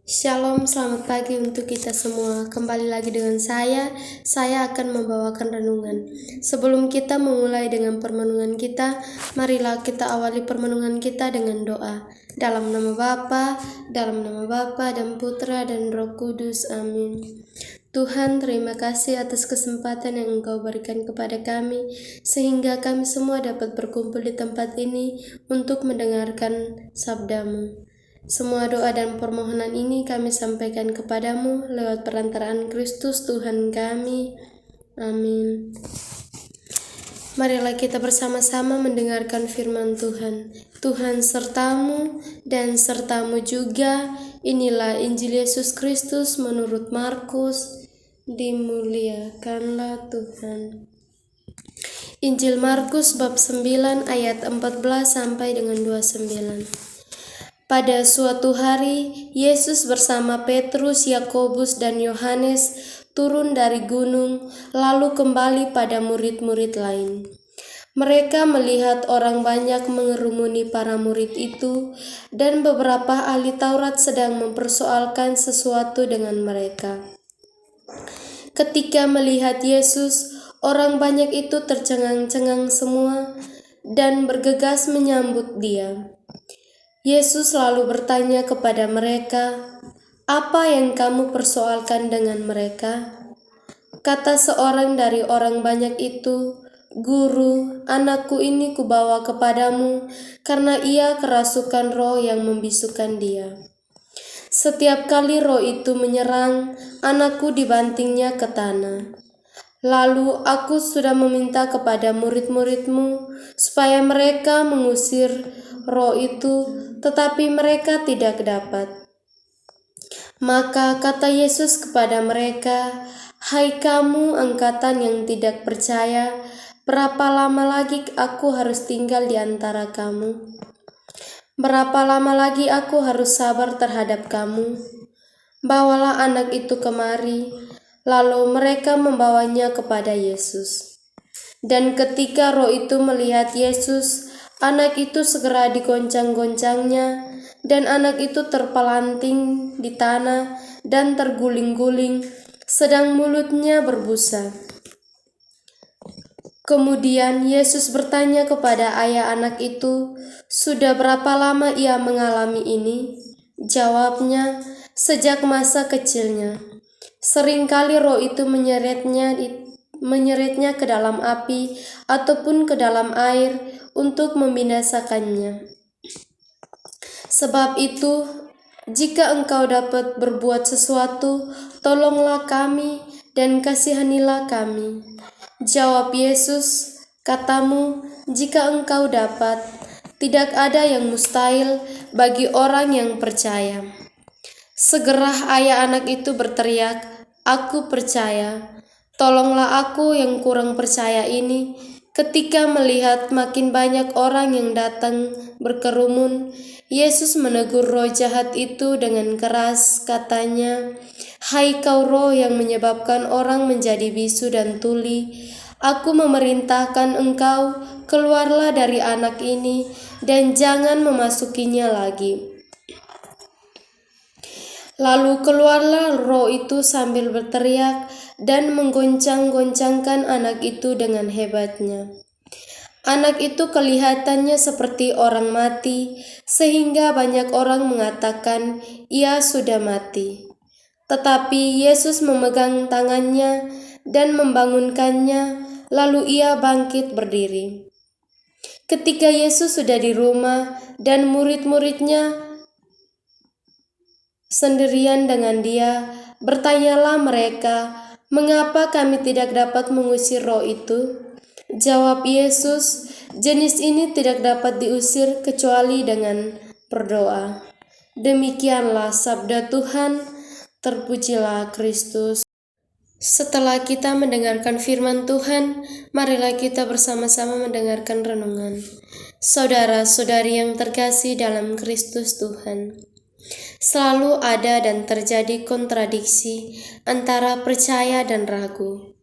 Shalom, selamat pagi untuk kita semua. Kembali lagi dengan saya akan membawakan renungan. Sebelum kita memulai dengan permenungan kita, marilah kita awali permenungan kita dengan doa. Dalam nama Bapa dan Putra dan Roh Kudus. Amin. Tuhan, terima kasih atas kesempatan yang Engkau berikan kepada kami, sehingga kami semua dapat berkumpul di tempat ini untuk mendengarkan sabda-Mu. Semua doa dan permohonan ini kami sampaikan kepadamu lewat perantaraan Kristus Tuhan kami. Amin. Marilah kita bersama-sama mendengarkan firman Tuhan. Tuhan sertamu dan sertamu juga. Inilah Injil Yesus Kristus menurut Markus. Dimuliakanlah Tuhan. Injil Markus bab 9 ayat 14 sampai dengan 29. Pada suatu hari, Yesus bersama Petrus, Yakobus, dan Yohanes turun dari gunung, lalu kembali pada murid-murid lain. Mereka melihat orang banyak mengerumuni para murid itu, dan beberapa ahli Taurat sedang mempersoalkan sesuatu dengan mereka. Ketika melihat Yesus, orang banyak itu tercengang-cengang semua dan bergegas menyambut Dia. Yesus lalu bertanya kepada mereka, "Apa yang kamu persoalkan dengan mereka?" Kata seorang dari orang banyak itu, "Guru, anakku ini kubawa kepadamu karena ia kerasukan roh yang membisukan dia. Setiap kali roh itu menyerang, anakku dibantingnya ke tanah. Lalu aku sudah meminta kepada murid-muridmu supaya mereka mengusir roh itu, tetapi mereka tidak dapat." Maka kata Yesus kepada mereka, "Hai kamu angkatan yang tidak percaya, berapa lama lagi aku harus tinggal di antara kamu? Berapa lama lagi aku harus sabar terhadap kamu? Bawalah anak itu kemari." Lalu mereka membawanya kepada Yesus. Dan ketika roh itu melihat Yesus, anak itu segera digoncang-goncangnya, dan anak itu terpelanting di tanah dan terguling-guling, sedang mulutnya berbusa. Kemudian Yesus bertanya kepada ayah anak itu, "Sudah berapa lama ia mengalami ini?" Jawabnya, "Sejak masa kecilnya. Seringkali roh itu menyeretnya ke dalam api ataupun ke dalam air untuk membinasakannya. Sebab itu, jika engkau dapat berbuat sesuatu, tolonglah kami dan kasihanilah kami." Jawab Yesus, "Katamu, jika engkau dapat, tidak ada yang mustahil bagi orang yang percaya." Segera ayah anak itu berteriak, "Aku percaya, tolonglah aku yang kurang percaya ini." Ketika melihat makin banyak orang yang datang berkerumun, Yesus menegur roh jahat itu dengan keras, katanya, "Hai kau roh yang menyebabkan orang menjadi bisu dan tuli, aku memerintahkan engkau, keluarlah dari anak ini dan jangan memasukinya lagi." Lalu keluarlah roh itu sambil berteriak dan menggoncang-goncangkan anak itu dengan hebatnya. Anak itu kelihatannya seperti orang mati, sehingga banyak orang mengatakan ia sudah mati. Tetapi Yesus memegang tangannya dan membangunkannya, lalu ia bangkit berdiri. Ketika Yesus sudah di rumah dan murid-muridnya sendirian dengan dia, bertanyalah mereka, "Mengapa kami tidak dapat mengusir roh itu?" Jawab Yesus, "Jenis ini tidak dapat diusir kecuali dengan berdoa." Demikianlah sabda Tuhan, terpujilah Kristus. Setelah kita mendengarkan firman Tuhan, marilah kita bersama-sama mendengarkan renungan. Saudara-saudari yang terkasih dalam Kristus Tuhan, selalu ada dan terjadi kontradiksi antara percaya dan ragu.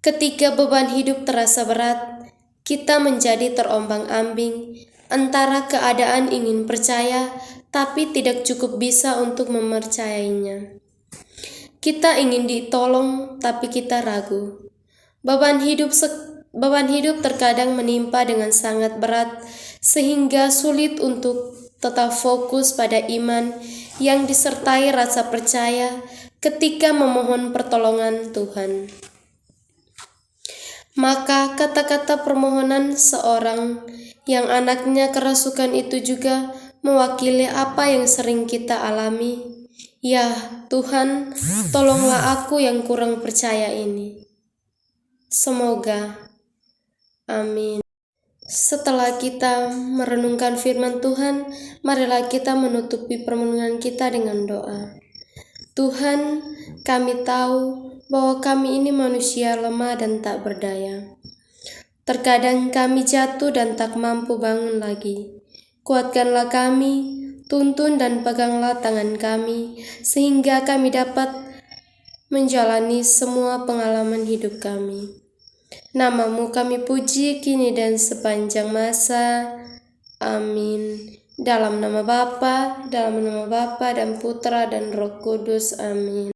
Ketika beban hidup terasa berat, kita menjadi terombang-ambing antara keadaan ingin percaya tapi tidak cukup bisa untuk mempercayainya. Kita ingin ditolong, tapi kita ragu. Beban hidup terkadang menimpa dengan sangat berat, sehingga sulit untuk tetap fokus pada iman yang disertai rasa percaya ketika memohon pertolongan Tuhan. Maka kata-kata permohonan seorang yang anaknya kerasukan itu juga mewakili apa yang sering kita alami. Ya Tuhan, tolonglah aku yang kurang percaya ini. Semoga. Amin. Setelah kita merenungkan firman Tuhan, marilah kita menutupi permenungan kita dengan doa. Tuhan, kami tahu bahwa kami ini manusia lemah dan tak berdaya. Terkadang kami jatuh dan tak mampu bangun lagi. Kuatkanlah kami, tuntun dan peganglah tangan kami, sehingga kami dapat menjalani semua pengalaman hidup kami. Namamu kami puji kini dan sepanjang masa. Amin. Dalam nama Bapa dan Putra dan Roh Kudus. Amin.